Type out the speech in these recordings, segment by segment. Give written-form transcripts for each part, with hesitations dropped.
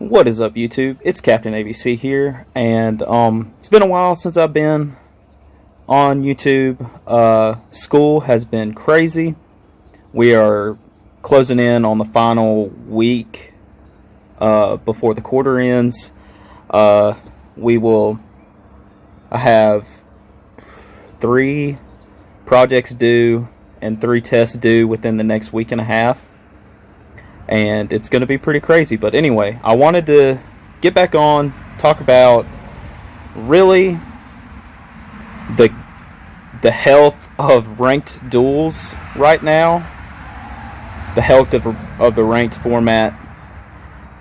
What is up, YouTube? It's Captain ABC here, and it's been a while since I've been on YouTube. School has been crazy. We are closing in on the final week before the quarter ends. We will have 3 projects due and 3 tests due within the next week and a half. And it's going to be pretty crazy. But anyway, I wanted to get back on, talk about really the health of ranked duels right now, the health of the ranked format,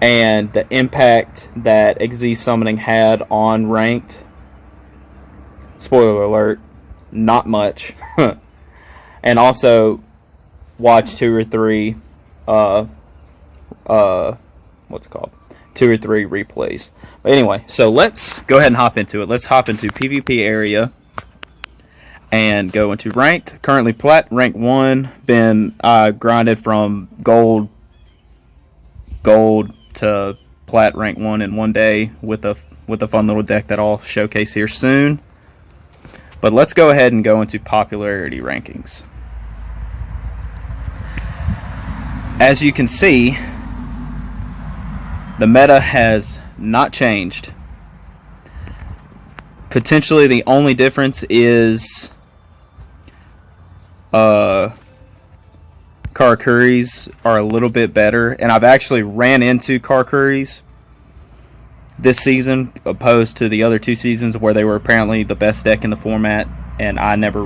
and the impact that XZ summoning had on ranked. Spoiler alert, not much. And also watch 2 or 3 what's it called? 2 or 3 replays. But anyway, so let's go ahead and hop into it. Let's hop into PvP area and go into ranked. Currently plat rank 1. Been grinded from gold to plat rank 1 in 1 day with a fun little deck that I'll showcase here soon. But let's go ahead and go into popularity rankings. As you can see, the meta has not changed. Potentially the only difference is Karakuris are a little bit better, and I've actually ran into Karakuris this season opposed to the other 2 seasons where they were apparently the best deck in the format, and I never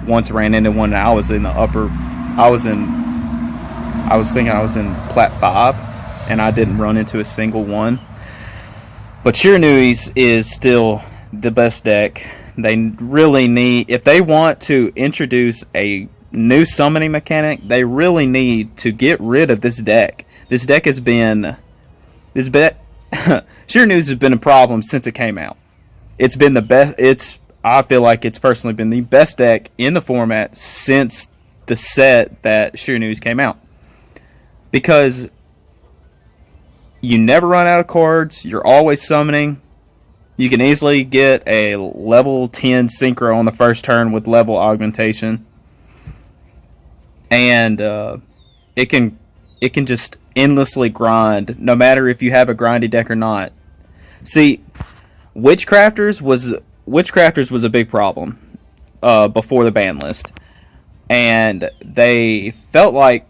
once ran into one. And I was in the upper, I was thinking I was in plat 5, and I didn't run into a single one. But Shiranui's is still the best deck. They really need, if they want to introduce a new summoning mechanic, they really need to get rid of this deck. This deck has been, Shiranui's has been a problem since it came out. It's been the best. I feel like it's personally been the best deck in the format since the set that Shiranui's came out. Because you never run out of cards, you're always summoning. You can easily get a level 10 synchro on the first turn with level augmentation. And it can just endlessly grind, no matter if you have a grindy deck or not. See, Witchcrafters was a big problem before the ban list. And they felt like,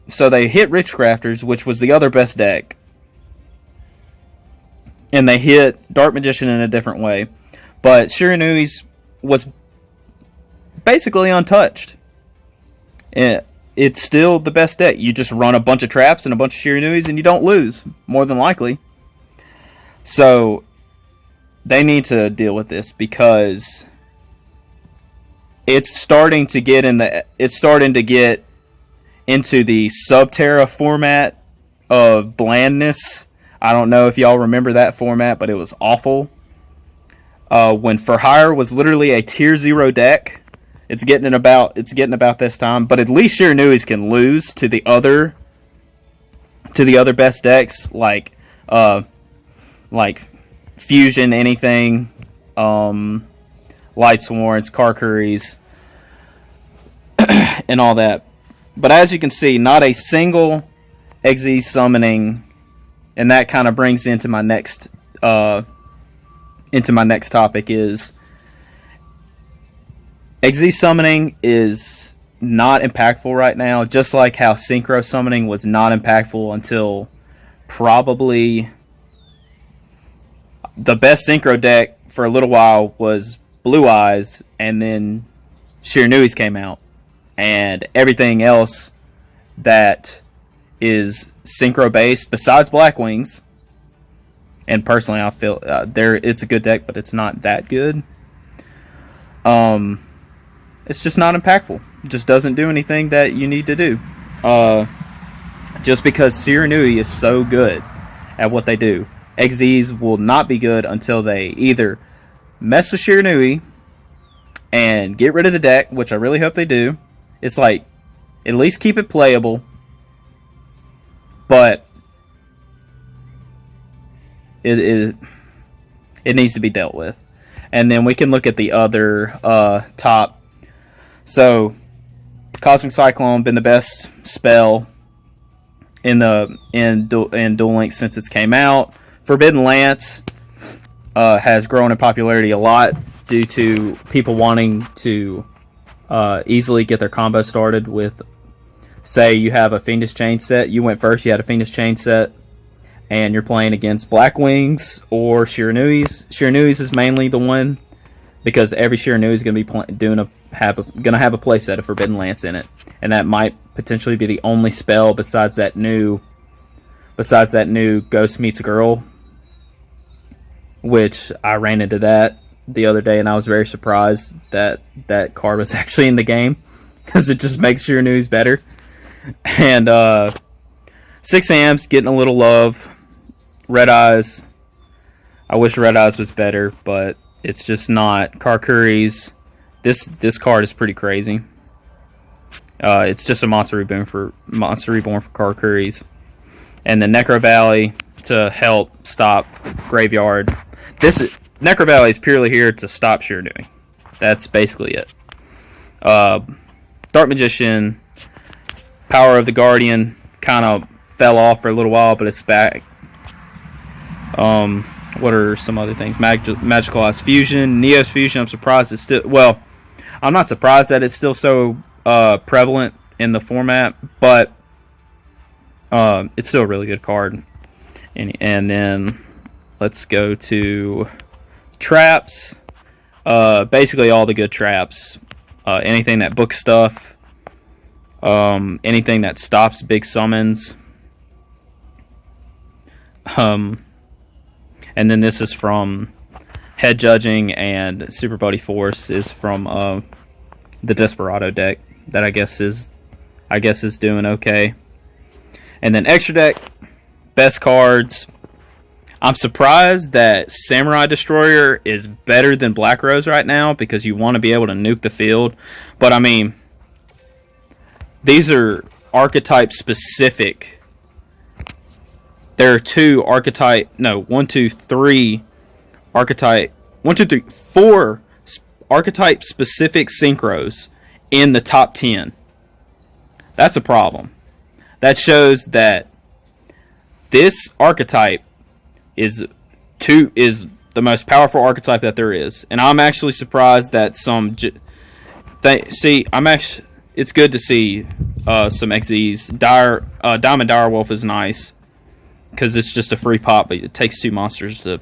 so they hit Witchcrafters, which was the other best deck. And they hit Dark Magician in a different way. But Shiranui's was basically untouched. It's still the best deck. You just run a bunch of traps and a bunch of Shiranui's and you don't lose, more than likely. So they need to deal with this because it's starting to get into the Subterra format of blandness. I don't know if y'all remember that format, but it was awful. When For Hire was literally a tier 0 deck, it's getting about this time. But at least Shiranui's can lose to the other best decks like Fusion, anything, Light Swords, Karakuris, and all that. But as you can see, not a single XZ summoning, and that kind of brings into my next topic is XZ summoning is not impactful right now, just like how synchro summoning was not impactful until probably the best synchro deck for a little while was Blue Eyes, and then Shiranui's came out. And everything else that is synchro based, besides Black Wings, and personally I feel it's a good deck, but it's not that good. It's just not impactful. It just doesn't do anything that you need to do. Just because Shiranui is so good at what they do, XZs will not be good until they either mess with Shiranui and get rid of the deck, which I really hope they do. It's like, at least keep it playable, but it needs to be dealt with. And then we can look at the other top. So, Cosmic Cyclone been the best spell in Duel Links since it came out. Forbidden Lance has grown in popularity a lot due to people wanting to easily get their combo started with, say you have a Fiendish Chain set, you went first, you had a Fiendish Chain set, and you're playing against Black Wings or Shiranuis. Shiranuis is mainly the one, because every Shiranui is going to be going to have a playset of Forbidden Lance in it, and that might potentially be the only spell besides that new Ghost Meets Girl, which I ran into that the other day, and I was very surprised that that card was actually in the game, because it just makes Shiranuis better. And 6 Amps getting a little love. Red Eyes, I wish Red Eyes was better, but it's just not. Karkuris, this card is pretty crazy. It's just a Monster Reborn for Karkuris. And the Necro Valley to help stop Graveyard. Necro Valley is purely here to stop Shiranui. That's basically it. Dark Magician, Power of the Guardian kind of fell off for a little while, but it's back. What are some other things? Magical Eyes Fusion, Neos Fusion. I'm surprised it's still. Well, I'm not surprised that it's still so prevalent in the format, but it's still a really good card. And then let's go to traps. Basically all the good traps. Anything that books stuff. Anything that stops big summons. And then this is from Head Judging, and Super Buddy Force is from the Desperado deck that I guess is doing okay. And then extra deck, best cards. I'm surprised that Samurai Destroyer is better than Black Rose right now, because you want to be able to nuke the field. But I mean, these are archetype specific. There are four archetype specific synchros in the top 10. That's a problem. That shows that this archetype is the most powerful archetype that there is. And I'm actually surprised that it's good to see some XEs. Diamond Direwolf is nice, because it's just a free pop, but it takes 2 monsters to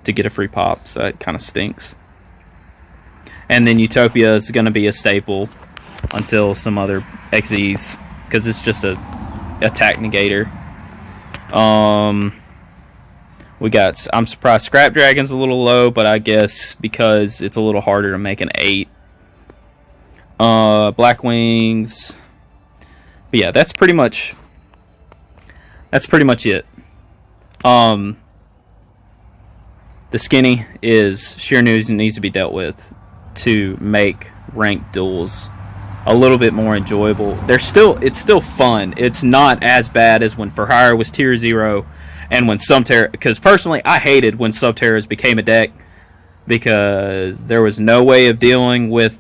get a free pop, so it kind of stinks. And then Utopia is going to be a staple until some other XEs, because it's just a attack negator. I'm surprised Scrap Dragon's a little low, but I guess because it's a little harder to make an 8. Black Wings. But yeah, that's pretty much it. The skinny is Shiranui needs to be dealt with to make ranked duels a little bit more enjoyable. It's still fun. It's not as bad as when For Hire was tier 0 and when Subterra, because personally I hated when Subterras became a deck, because there was no way of dealing with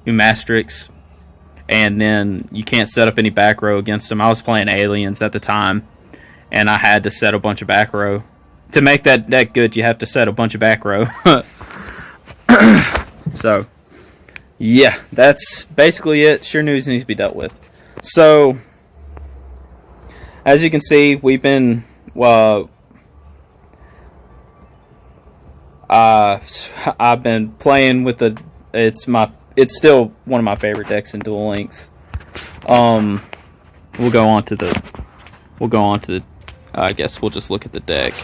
Umastrix, and then you can't set up any back row against them. I was playing Aliens at the time, and I had to set a bunch of back row. To make that deck good, you have to set a bunch of back row. So, yeah, that's basically it. Shiranui needs to be dealt with. So, as you can see, we've been... I've been playing with the... It's still one of my favorite decks in Duel Links. We'll go on to the I guess we'll just look at the deck.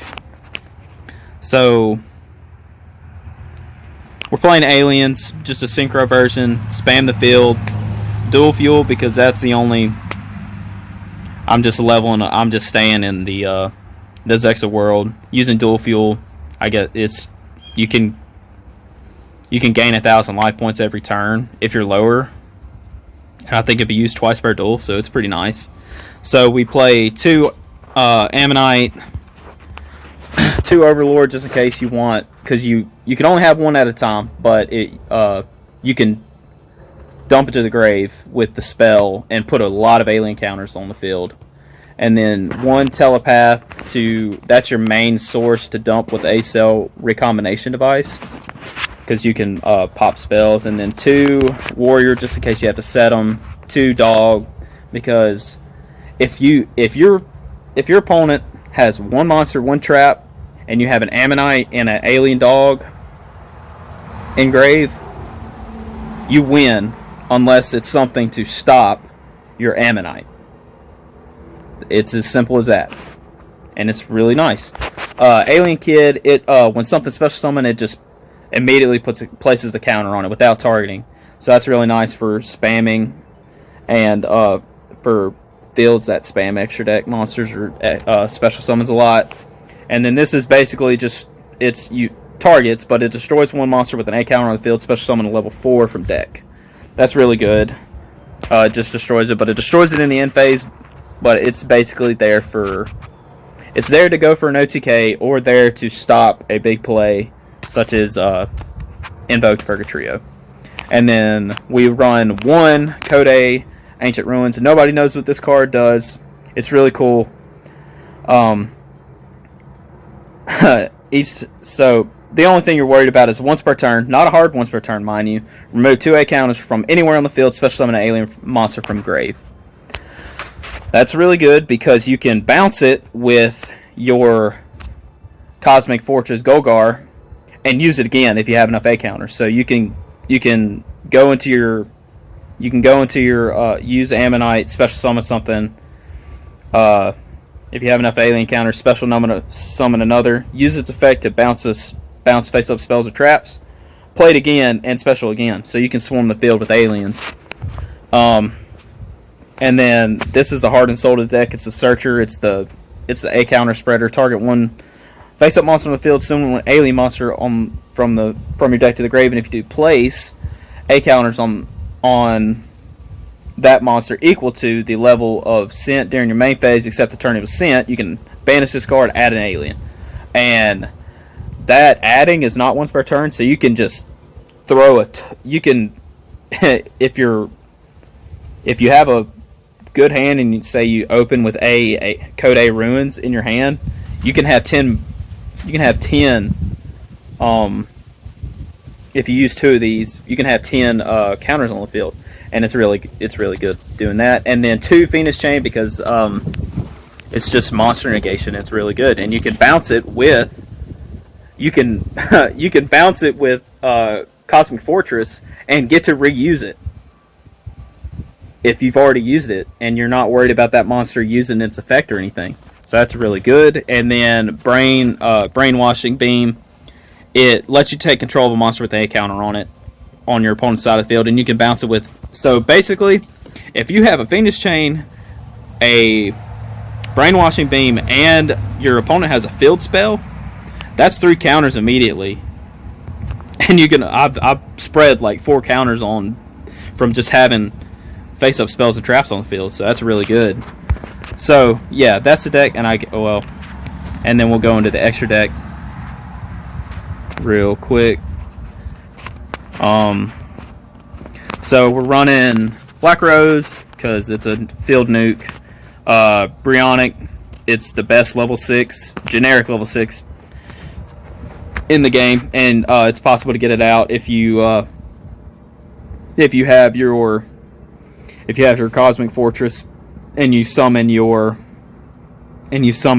So we're playing Aliens, just a synchro version. Spam the field, dual fuel, because that's the only. I'm just staying in the Zexa world using dual fuel. I guess you can gain 1,000 life points every turn if you're lower. And I think it'd be used twice per duel, so it's pretty nice. So we play 2 Ammonite, 2 Overlord just in case you want, because you can only have one at a time, but you can dump it to the grave with the spell and put a lot of alien counters on the field. And then 1 Telepath that's your main source to dump with a cell recombination device, because you can pop spells. And then 2 Warrior just in case you have to set them. 2 Dog, because if your opponent has 1 monster, 1 trap, and you have an Ammonite and an alien dog in grave, you win unless it's something to stop your Ammonite. It's as simple as that. And it's really nice. Alien Kid, when something special summon, it just immediately places the counter on it without targeting. So that's really nice for spamming and for fields that spam extra deck monsters or special summons a lot. And then this is basically just targets, but it destroys 1 monster with an A counter on the field, special summon a level 4 from deck. That's really good. It just destroys it, but it destroys it in the end phase. But it's basically there to go for an OTK or there to stop a big play, such as Invoked Purgatrio. And then we run 1 Code A Ancient Ruins. Nobody knows what this card does. It's really cool. So the only thing you're worried about is once per turn, not a hard once per turn, mind you. Remove 2 A counters from anywhere on the field, special summon an alien monster from grave. That's really good because you can bounce it with your Cosmic Fortress Golgar and use it again if you have enough A counters. So you can go into your use Ammonite, special summon something. If you have enough alien counters, special summon another. Use its effect to bounce face-up spells or traps. Play it again and special again, so you can swarm the field with aliens. And then this is the Heart and Soul of the deck. It's the Searcher. It's the A counter spreader. Target 1 face-up monster on the field, summon an alien monster from your deck to the grave, and if you do place A counters on that monster equal to the level of Scent during your main phase, except the turn it was Scent, you can banish this card, add an alien. And that adding is not once per turn, so you can just throw you can if you have a good hand and you say you open with a Code A Ruins in your hand, you can have 10 if you use 2 of these, you can have 10 counters on the field, and it's really good doing that. And then 2 Phoenix Chain, because it's just monster negation. It's really good, and you can bounce it with Cosmic Fortress and get to reuse it if you've already used it and you're not worried about that monster using its effect or anything. So that's really good. And then Brainwashing Beam, it lets you take control of a monster with an A counter on it on your opponent's side of the field, and you can bounce it with. So basically, if you have a Phoenix Chain, a Brainwashing Beam, and your opponent has a field spell, that's 3 counters immediately. And you can I've spread like 4 counters on from just having face-up spells and traps on the field, so that's really good. So yeah, that's the deck, and and then we'll go into the extra deck real quick. So we're running Black Rose because it's a field nuke. Brionic, it's the best level 6, generic level 6 in the game, and it's possible to get it out if you have your Cosmic Fortress and you summon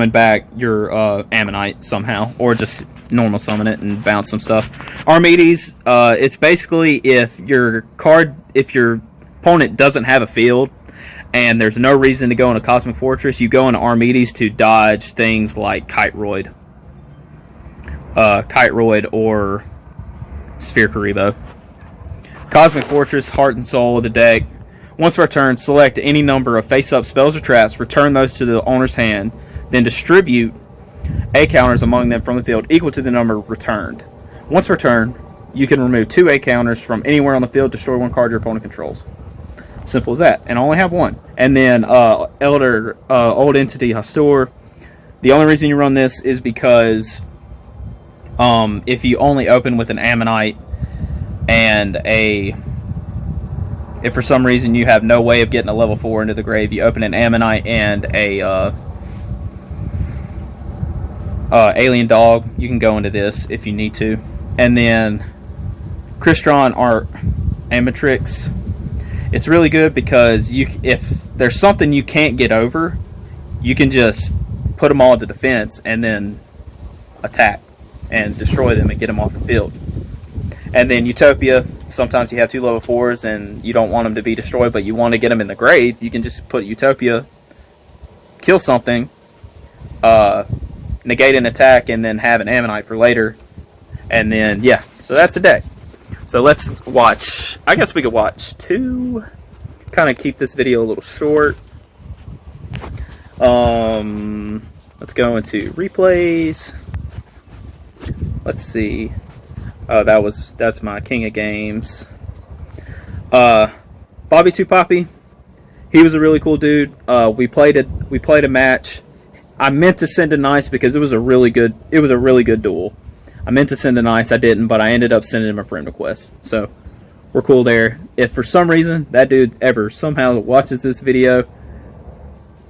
back your Ammonite somehow, or just normal summon it and bounce some stuff. Armides, it's basically if your opponent doesn't have a field and there's no reason to go into Cosmic Fortress, you go into Armides to dodge things like Kiteroid or Sphere Karibo. Cosmic Fortress, Heart and Soul of the deck. Once per turn, select any number of face-up spells or traps, return those to the owner's hand, then distribute A counters among them from the field equal to the number returned. Once per turn, you can remove 2 A counters from anywhere on the field, destroy 1 card your opponent controls. Simple as that, and only have 1. And then Old Entity Hastur. The only reason you run this is because If you only open with an Ammonite and if for some reason you have no way of getting a level 4 into the grave, you open an Ammonite and a alien dog, you can go into this if you need to. And then Crystron Art Amatrix. It's really good because if there's something you can't get over, you can just put them all into defense and then attack and destroy them and get them off the field. And then Utopia, sometimes you have 2 level 4s and you don't want them to be destroyed, but you want to get them in the grave. You can just put Utopia, kill something, negate an attack, and then have an Ammonite for later. And then, yeah, so that's a deck. So let's watch, I guess we could watch 2, kind of keep this video a little short. Let's go into replays. Let's see. That's my King of Games. Bobby Two Poppy. He was a really cool dude. We played a match. I meant to send a nice because it was a really good duel. I meant to send a nice, I didn't, but I ended up sending him a friend request. So we're cool there. If for some reason that dude ever somehow watches this video,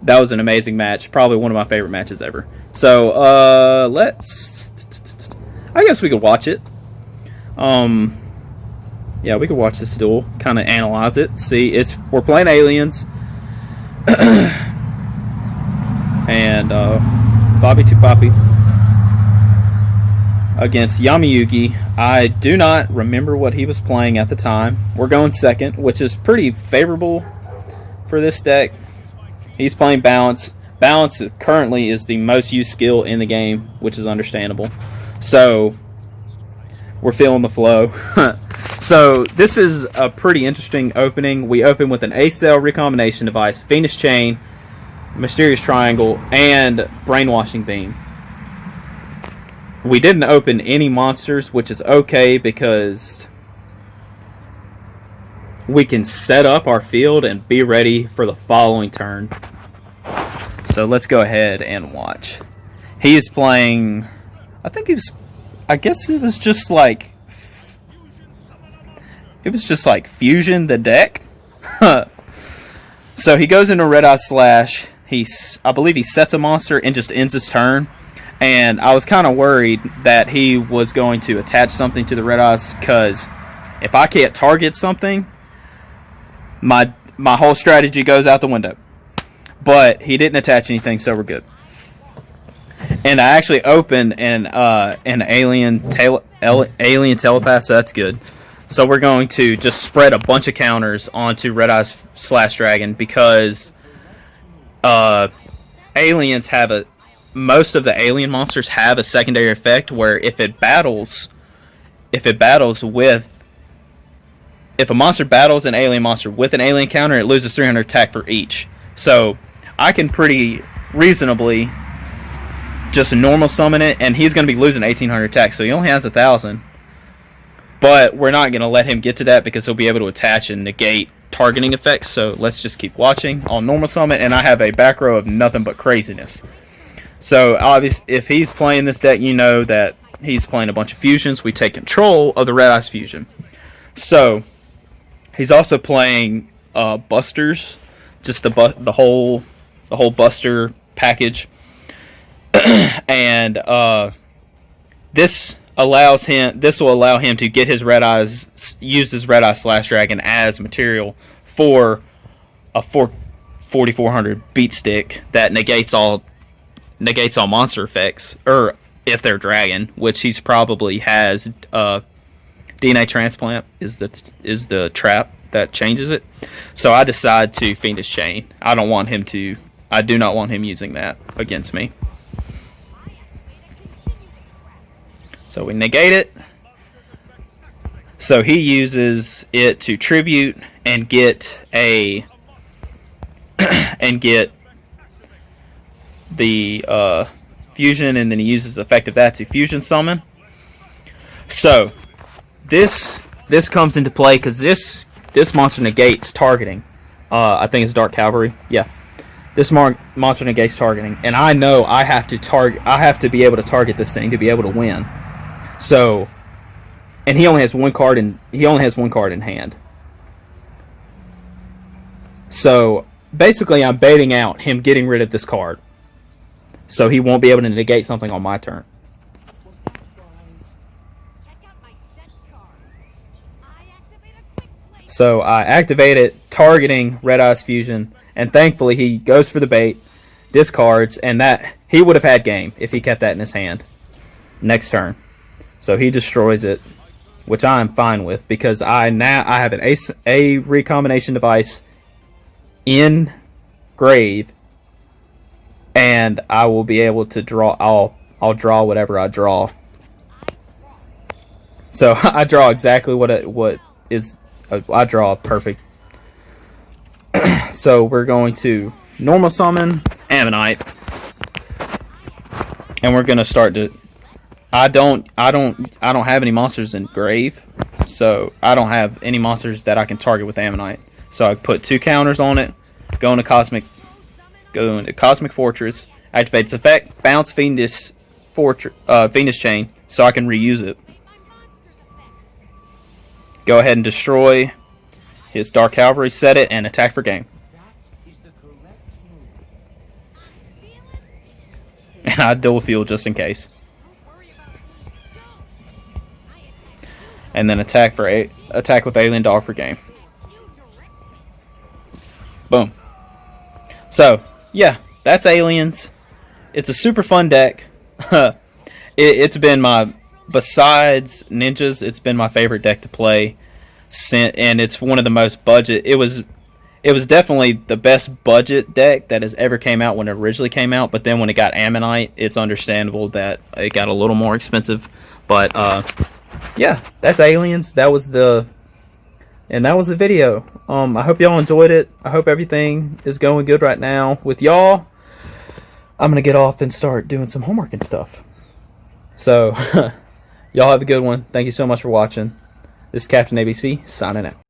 that was an amazing match. Probably one of my favorite matches ever. So I guess we could watch it. Yeah, we could watch this duel, kind of analyze it, see. We're playing aliens, and Bobby Two Poppy against Yamayugi. I do not remember what he was playing at the time. We're going second, which is pretty favorable for this deck. He's playing Balance. Balance currently is the most used skill in the game, which is understandable. So we're feeling the flow. So this is a pretty interesting opening. We open with an A-Cell recombination device, Venus Chain, Mysterious Triangle, and Brainwashing Beam. We didn't open any monsters, which is okay because we can set up our field and be ready for the following turn. So let's go ahead and watch. He is playing, I guess it was just like Fusion the deck. So he goes into Red Eye Slash. I believe he sets a monster and just ends his turn. And I was kind of worried that he was going to attach something to the Red Eyes, because if I can't target something, my whole strategy goes out the window. But he didn't attach anything, so we're good. And I actually opened an alien telepath, so that's good. So we're going to just spread a bunch of counters onto Red Eyes Slash Dragon, because most of the alien monsters have a secondary effect where if a monster battles an alien monster with an alien counter, it loses 300 attack for each. So I can pretty reasonably just normal summon it, and he's going to be losing 1800 attack, so he only has 1000. But we're not going to let him get to that because he'll be able to attach and negate targeting effects. So let's just keep watching. I'll normal summon, and I have a back row of nothing but craziness. So obviously, if he's playing this deck, you know that he's playing a bunch of fusions. We take control of the Red Eyes fusion. So he's also playing busters, just the whole buster package, and this will allow him to get his Red Eyes, use his Red Eye Slash Dragon as material for a 4400 beat stick that negates all monster effects, or if they're dragon, which he's probably has. DNA transplant is the trap that changes it. So I decide to Fiendish Chain. I do not want him using that against me. So we negate it. So he uses it to tribute and get the fusion, and then he uses the effect of that to fusion summon. So this comes into play because this monster negates targeting. I think it's Dark Cavalry. Yeah, this monster negates targeting, and I know I have to be able to target this thing to be able to win. So, and he only has one card in hand. So basically, I'm baiting out him getting rid of this card, so he won't be able to negate something on my turn. So I activate it, targeting Red Eyes Fusion, and thankfully he goes for the bait, discards, and that he would have had game if he kept that in his hand next turn. So he destroys it, which I am fine with because I have a recombination device in grave, and I will be able to draw. I'll draw whatever I draw. So I draw exactly what is. I draw perfect. So we're going to normal summon Ammonite, and we're gonna start to. I don't have any monsters in grave, so I don't have any monsters that I can target with Ammonite. So I put 2 counters on it. Go into Cosmic Fortress. Activate its effect. Bounce Fiendish Chain, so I can reuse it. Go ahead and destroy his Dark Cavalry, set it, and attack for game. And I dual fuel just in case. And then attack with Alien Dog for game. Boom. So, yeah, that's Aliens. It's a super fun deck. It's been besides Ninjas, it's been my favorite deck to play, and it's one of the most budget. It was definitely the best budget deck that has ever came out when it originally came out, but then when it got Ammonite, it's understandable that it got a little more expensive. But yeah, that's Aliens. That was the video. I hope y'all enjoyed it. I hope everything is going good right now with y'all. I'm gonna get off and start doing some homework and stuff. So, y'all have a good one. Thank you so much for watching. This is Captain ABC signing out.